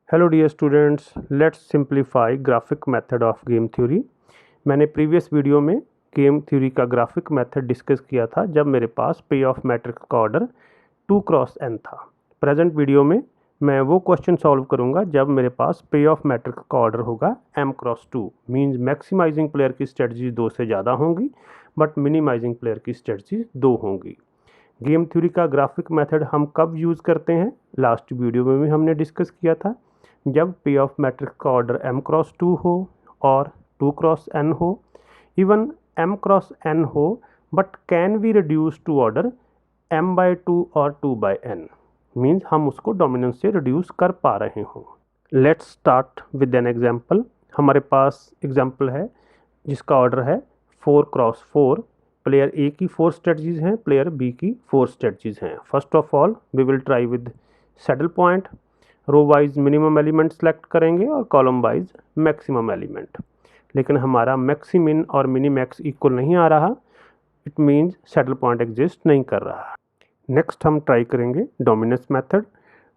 Hello dear students, let's simplify graphic method of game theory. मैंने previous video में game theory का graphic method discuss किया था जब मेरे पास पे ऑफ मैट्रिक्स का ऑर्डर 2x n था। प्रेजेंट वीडियो में मैं वो क्वेश्चन सॉल्व करूंगा जब मेरे पास पे ऑफ मैट्रिक्स का ऑर्डर होगा m×2। मीन्स मैक्सिमाइजिंग प्लेयर की स्ट्रेटजी 2 से ज़्यादा होंगी बट मिनिमाइजिंग प्लेयर की स्ट्रेटजी 2 होंगी। गेम थ्योरी का ग्राफिक मेथड हम कब यूज़ करते हैं, लास्ट वीडियो में भी हमने डिस्कस किया था। जब पे ऑफ मैट्रिक्स का ऑर्डर m×2 हो और 2x n हो, इवन m×n हो, but can be reduce to order m/2 और 2/n। मीन्स हम उसको डोमिनेंस से रिड्यूस कर पा रहे हों। Let's start with an example. हमारे पास एग्जाम्पल है जिसका ऑर्डर है 4x4। प्लेयर ए की 4 स्ट्रेटजीज हैं, प्लेयर बी की 4 स्ट्रेटजीज हैं। First of all we will try with saddle point. Row wise minimum element select करेंगे और कॉलम वाइज मैक्सिमम एलिमेंट। लेकिन हमारा मैक्सिमिन और मिनी मैक्स इक्वल नहीं आ रहा, it means saddle point exist नहीं कर रहा। नेक्स्ट हम ट्राई करेंगे डोमिनेंस मेथड।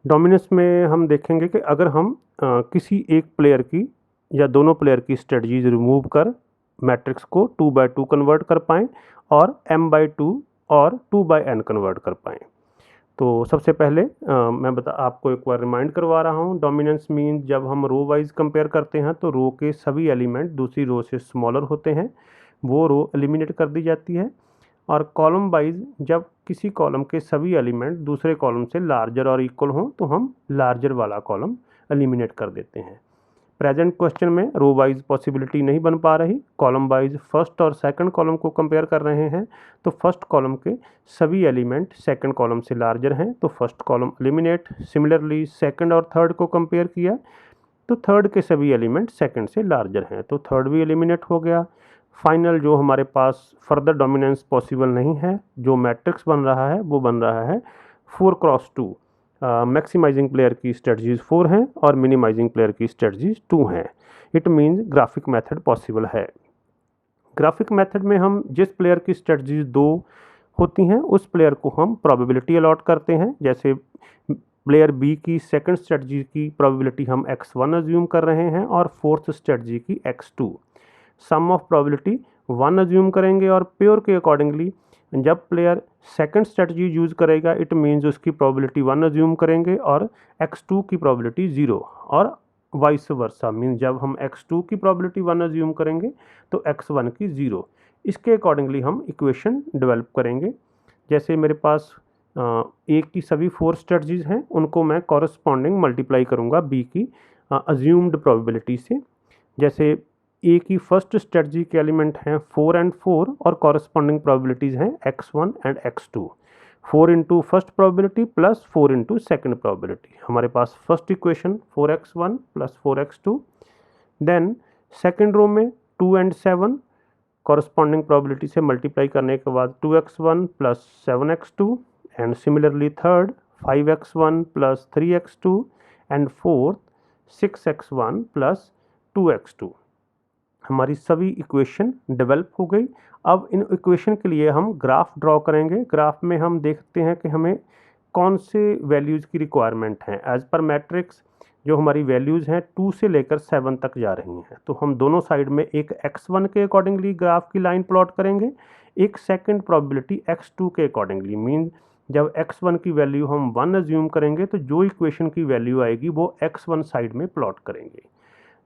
डोमिनेंस में हम देखेंगे कि अगर हम किसी एक प्लेयर की या दोनों प्लेयर की स्ट्रेटजीज रिमूव कर मैट्रिक्स को 2/2 कन्वर्ट कर पाएँ और m/2 और 2/n कन्वर्ट कर पाएँ। तो सबसे पहले मैं आपको एक बार रिमाइंड करवा रहा हूँ। डोमिनेंस मीन्स जब हम रो वाइज कंपेयर करते हैं तो रो के सभी एलिमेंट दूसरी रो से स्मॉलर होते हैं, वो रो एलिमिनेट कर दी जाती है। और कॉलम वाइज जब किसी कॉलम के सभी एलिमेंट दूसरे कॉलम से लार्जर और इक्वल हों तो हम लार्जर वाला कॉलम एलिमिनेट कर देते हैं। प्रेजेंट क्वेश्चन में रो वाइज पॉसिबिलिटी नहीं बन पा रही, कॉलम वाइज फर्स्ट और सेकंड कॉलम को कंपेयर कर रहे हैं। तो फर्स्ट कॉलम के सभी एलिमेंट सेकंड कॉलम से लार्जर हैं तो first column eliminate. Similarly second और थर्ड को कंपेयर किया तो थर्ड के सभी एलिमेंट सेकंड से लार्जर हैं तो थर्ड भी एलिमिनेट हो गया। फाइनल जो हमारे पास फर्दर डोमिनेंस पॉसिबल नहीं है, जो मैट्रिक्स बन रहा है वो बन रहा है 4x2। मैक्सिमाइजिंग प्लेयर की स्ट्रेटजीज 4 हैं और मिनिमाइजिंग प्लेयर की स्ट्रेटजीज 2 हैं। It means graphic method possible है। ग्राफिक मेथड में हम जिस प्लेयर की स्ट्रेटजीज 2 होती हैं उस प्लेयर को हम प्रोबेबिलिटी अलॉट करते हैं। जैसे प्लेयर बी की सेकंड स्ट्रेटजी की प्रोबेबिलिटी हम x1 अज्यूम कर रहे हैं और फोर्थ स्ट्रेटजी की x2। Some of probability 1 assume करेंगे और प्योर के अकॉर्डिंगली जब प्लेयर सेकंड स्ट्रेटजी यूज़ करेगा इट मीन्स उसकी प्रोबेबिलिटी 1 अज्यूम करेंगे और x2 की प्रोबेबिलिटी 0 और वाइस वर्सा। मीन्स जब हम x2 की प्रोबेबिलिटी 1 अज्यूम करेंगे तो x1 की 0। इसके अकॉर्डिंगली हम इक्वेशन डेवलप करेंगे। जैसे मेरे पास ए की सभी 4 स्ट्रेटजीज हैं, उनको मैं कॉरस्पॉन्डिंग मल्टीप्लाई करूँगा बी की अज्यूम्ड प्रोबेबिलिटी से। जैसे ए की फर्स्ट स्ट्रेटजी के एलिमेंट हैं 4 and 4 और कॉरस्पॉन्डिंग प्रोबेबिलिटीज़ हैं x1 and x2। 4 into first probability plus 4 into second probability. हमारे पास first equation 4x1 plus 4x2। Then second row में 2 and 7 कॉरस्पॉन्डिंग प्रोबेबिलिटी से मल्टीप्लाई करने के बाद 2x1 plus 7x2। And similarly third 5x1 plus 3x2 and fourth 6x1 plus 2x2। हमारी सभी equation develop हो गई। अब इन इक्वेशन के लिए हम ग्राफ ड्रॉ करेंगे। ग्राफ में हम देखते हैं कि हमें कौन से वैल्यूज़ की रिक्वायरमेंट हैं। एज पर मैट्रिक्स जो हमारी वैल्यूज़ हैं 2 से लेकर 7 तक जा रही हैं, तो हम दोनों साइड में एक x1 के अकॉर्डिंगली ग्राफ की लाइन प्लॉट करेंगे, एक सेकेंड प्रोबेबिलिटी x2 के अकॉर्डिंगली। मीन जब x1 की वैल्यू हम 1 अज्यूम करेंगे तो जो इक्वेशन की वैल्यू आएगी वो x1 साइड में प्लॉट करेंगे।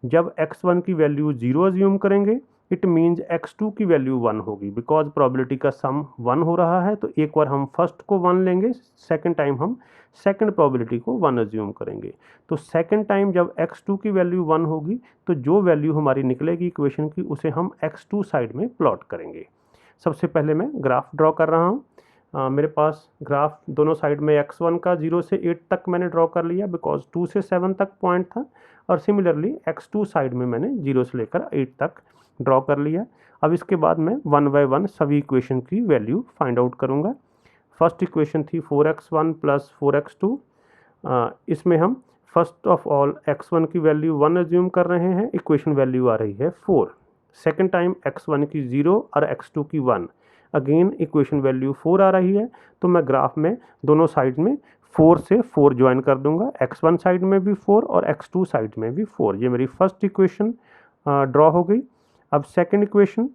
जब x1 की वैल्यू 0 अज्यूम करेंगे इट मीन्स x2 की वैल्यू 1 होगी। बिकॉज प्रोबेबिलिटी का सम 1 हो रहा है तो एक बार हम फर्स्ट को 1 लेंगे, सेकंड टाइम हम सेकंड प्रोबेबिलिटी को 1 अज्यूम करेंगे। तो सेकंड टाइम जब x2 की वैल्यू 1 होगी तो जो वैल्यू हमारी निकलेगी इक्वेशन की उसे हम x2 साइड में प्लॉट करेंगे। सबसे पहले मैं ग्राफ ड्रॉ कर रहा हूँ। मेरे पास ग्राफ दोनों साइड में x1 का 0 से 8 तक मैंने ड्रॉ कर लिया बिकॉज 2 से 7 तक पॉइंट था, और सिमिलरली x2 साइड में मैंने 0 से लेकर 8 तक ड्रॉ कर लिया। अब इसके बाद मैं 1 by 1 सभी इक्वेशन की वैल्यू फाइंड आउट करूँगा। फर्स्ट इक्वेशन थी 4x1 प्लस 4x2। इसमें हम फर्स्ट ऑफ ऑल x1 की वैल्यू 1 अज्यूम कर रहे हैं, इक्वेशन वैल्यू आ रही है 4। सेकेंड टाइम x1 की 0 और x2 की 1, अगेन इक्वेशन वैल्यू 4 आ रही है। तो मैं ग्राफ में दोनों साइड में 4 से 4 ज्वाइन कर दूंगा, x1 साइड में भी 4 और x2 साइड में भी 4। ये मेरी फर्स्ट इक्वेशन ड्रॉ हो गई। अब second equation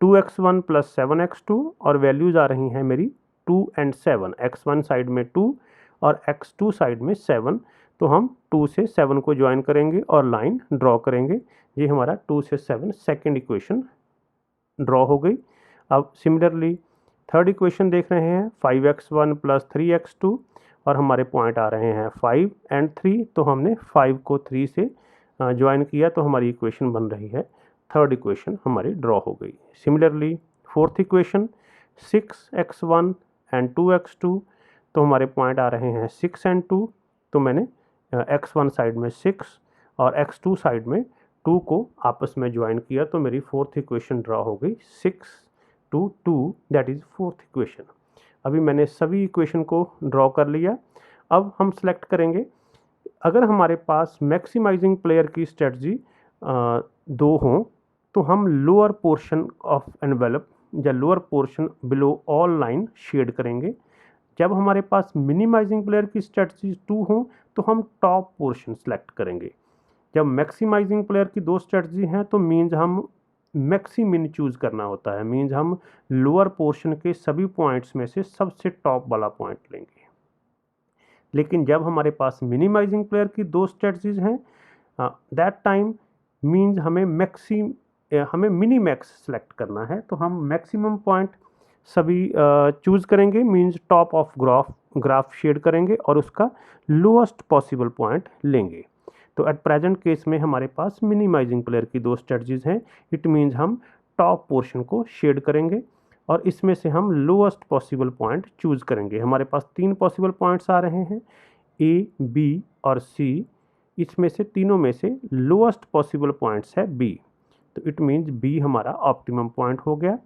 2x1 plus 7x2 और वैल्यूज़ आ रही हैं मेरी 2 and 7, x1 साइड में 2 और x2 साइड में 7। तो हम 2 से 7 को ज्वाइन करेंगे और लाइन ड्रॉ करेंगे। ये हमारा 2 से 7 सेकंड इक्वेशन ड्रॉ हो गई। अब सिमिलरली थर्ड इक्वेशन देख रहे हैं 5x1 प्लस 3x2 और हमारे पॉइंट आ रहे हैं 5 and 3। तो हमने 5 को 3 से ज्वाइन किया तो हमारी इक्वेशन बन रही है, थर्ड इक्वेशन हमारी ड्रॉ हो गई। Similarly fourth equation 6x1 and 2x2, तो हमारे पॉइंट आ रहे हैं 6 and 2। तो मैंने x1 साइड में 6 और x2 साइड में 2 को आपस में ज्वाइन किया तो मेरी फोर्थ इक्वेशन ड्रॉ हो गई 6 to 2, that is fourth equation. अभी मैंने सभी इक्वेशन को ड्रॉ कर लिया। अब हम सेलेक्ट करेंगे, अगर हमारे पास मैक्सिमाइजिंग प्लेयर की स्ट्रेटजी 2 हों तो हम लोअर पोर्शन ऑफ एनवेलप या lower portion below all line shade करेंगे। जब हमारे पास मिनिमाइजिंग प्लेयर की स्ट्रेटजी 2 हों तो हम टॉप पोर्शन सेलेक्ट करेंगे। जब मैक्सिमाइजिंग प्लेयर की 2 स्ट्रेटजी हैं तो मीन्स हम मैक्सिमिन चूज़ करना होता है, मीन्स हम लोअर पोर्शन के सभी पॉइंट्स में से सबसे टॉप वाला पॉइंट लेंगे। लेकिन जब हमारे पास मिनिमाइजिंग प्लेयर की 2 स्ट्रेटजीज हैं, दैट टाइम मीन्स हमें मिनी मैक्स सेलेक्ट करना है। तो हम मैक्सिमम पॉइंट सभी चूज़ करेंगे, means top of graph shade करेंगे और उसका लोएस्ट पॉसिबल पॉइंट लेंगे। तो एट प्रेजेंट केस में हमारे पास मिनिमाइजिंग प्लेयर की 2 स्ट्रेटजीज हैं। इट मीन्स हम टॉप पोर्शन को शेड करेंगे और इसमें से हम लोएस्ट पॉसिबल पॉइंट चूज़ करेंगे। हमारे पास 3 पॉसिबल पॉइंट्स आ रहे हैं, ए, बी और सी। इसमें से तीनों में से लोएस्ट पॉसिबल पॉइंट्स है बी, तो इट मीन्स बी हमारा ऑप्टिमम पॉइंट हो गया।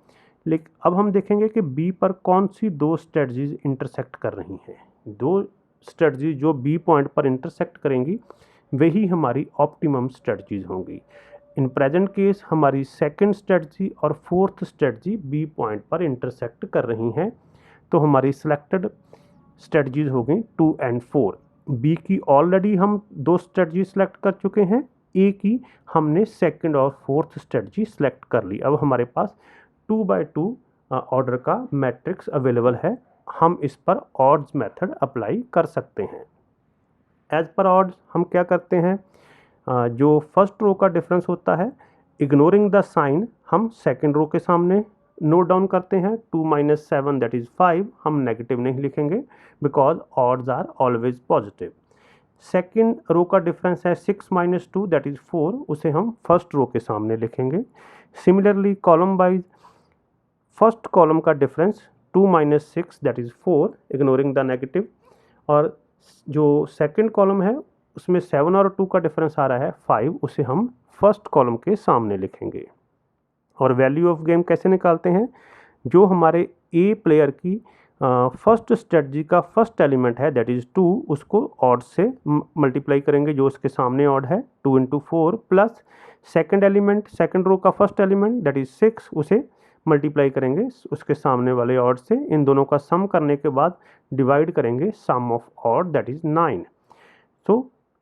लेकिन अब हम देखेंगे कि बी पर कौन सी 2 स्ट्रेटजीज इंटरसेक्ट कर रही हैं। 2 स्ट्रेटजीज जो बी पॉइंट पर इंटरसेक्ट करेंगी वही हमारी ऑप्टिमम स्ट्रेटजीज होंगी। इन प्रेजेंट केस हमारी सेकंड स्ट्रेटजी और फोर्थ स्ट्रेटजी बी पॉइंट पर इंटरसेक्ट कर रही हैं। तो हमारी सिलेक्टेड स्ट्रेटजीज हो गई 2 and 4। बी की ऑलरेडी हम 2 स्ट्रेटजी सेलेक्ट कर चुके हैं, ए की हमने सेकंड और फोर्थ स्ट्रेटजी सेलेक्ट कर ली। अब हमारे पास 2 by 2 ऑर्डर का मैट्रिक्स अवेलेबल है, हम इस पर ऑड्स मेथड अप्लाई कर सकते हैं। एज पर ऑड्स हम क्या करते हैं, जो फर्स्ट रो का डिफरेंस होता है, इग्नोरिंग द साइन हम सेकंड रो के सामने नोट डाउन करते हैं। 2 - 7 दैट इज़ 5, हम नेगेटिव नहीं लिखेंगे because odds are always positive. Second row का डिफरेंस है 6 - 2 दैट इज़ 4, उसे हम फर्स्ट रो के सामने लिखेंगे। Similarly column wise first column का difference 2 - 6 that is 4, ignoring the negative, और जो सेकंड कॉलम है उसमें 7 और 2 का डिफरेंस आ रहा है 5, उसे हम फर्स्ट कॉलम के सामने लिखेंगे। और वैल्यू ऑफ गेम कैसे निकालते हैं, जो हमारे ए प्लेयर की फर्स्ट स्ट्रेटजी का फर्स्ट एलिमेंट है दैट इज़ 2, उसको ऑड से मल्टीप्लाई करेंगे जो उसके सामने ऑड है 2 × 4, plus second element second row का फर्स्ट एलिमेंट दैट इज़ 6, उसे मल्टीप्लाई करेंगे उसके सामने वाले ऑड से। इन दोनों का सम करने के बाद डिवाइड करेंगे sum of odd that is 9। So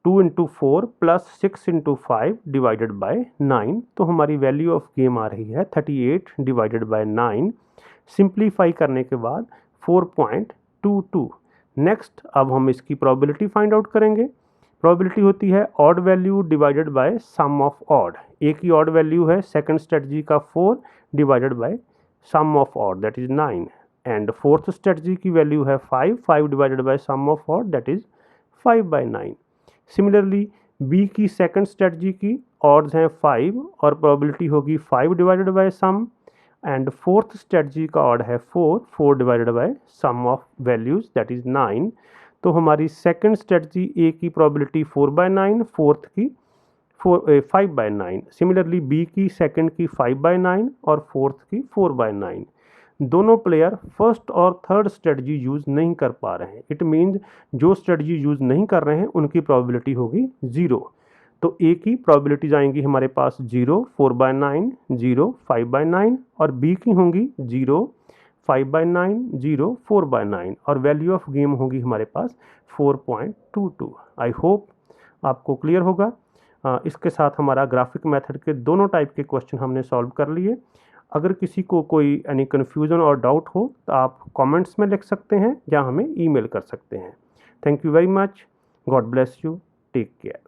2 × 4 plus 6 × 5 divided by 9, तो हमारी वैल्यू ऑफ गेम आ रही है 38 डिवाइडेड बाय 9। सिंप्लीफाई करने के बाद 4.22। नेक्स्ट अब हम इसकी प्रोबेबिलिटी फाइंड आउट करेंगे। प्रोबेबिलिटी होती है odd value divided by sum of odd. A की ऑड वैल्यू है सेकंड स्ट्रेटजी का 4 divided by sum of odd that is 9, and fourth strategy की वैल्यू है 5 divided by sum of odd that is 5/9। Similarly B की second strategy की odds हैं 5 और probability होगी 5 divided by sum, and fourth strategy का odd है 4 divided by sum of values that is 9। तो हमारी सेकंड स्ट्रेटजी ए की प्रोबेबिलिटी 4/9, फोर्थ की 5/9। सिमिलरली बी की सेकंड की 5/9 और फोर्थ की 4/9। दोनों प्लेयर फर्स्ट और थर्ड स्ट्रेटजी यूज़ नहीं कर पा रहे हैं। इट मीन्स जो स्ट्रेटजी यूज़ नहीं कर रहे हैं उनकी प्रोबेबिलिटी होगी 0। तो ए की प्रोबेबिलिटीज आएंगी हमारे पास 0, 4/9, 0, 5/9, और बी की होंगी 0, 5/9, 0 4/9 और वैल्यू ऑफ गेम होगी हमारे पास 4.22। आई होप आपको क्लियर होगा। इसके साथ हमारा ग्राफिक मेथड के दोनों टाइप के क्वेश्चन हमने सॉल्व कर लिए। अगर किसी को कोई एनी कन्फ्यूज़न और डाउट हो तो आप कमेंट्स में लिख सकते हैं या हमें ईमेल कर सकते हैं। Thank you very much. God bless you. Take care.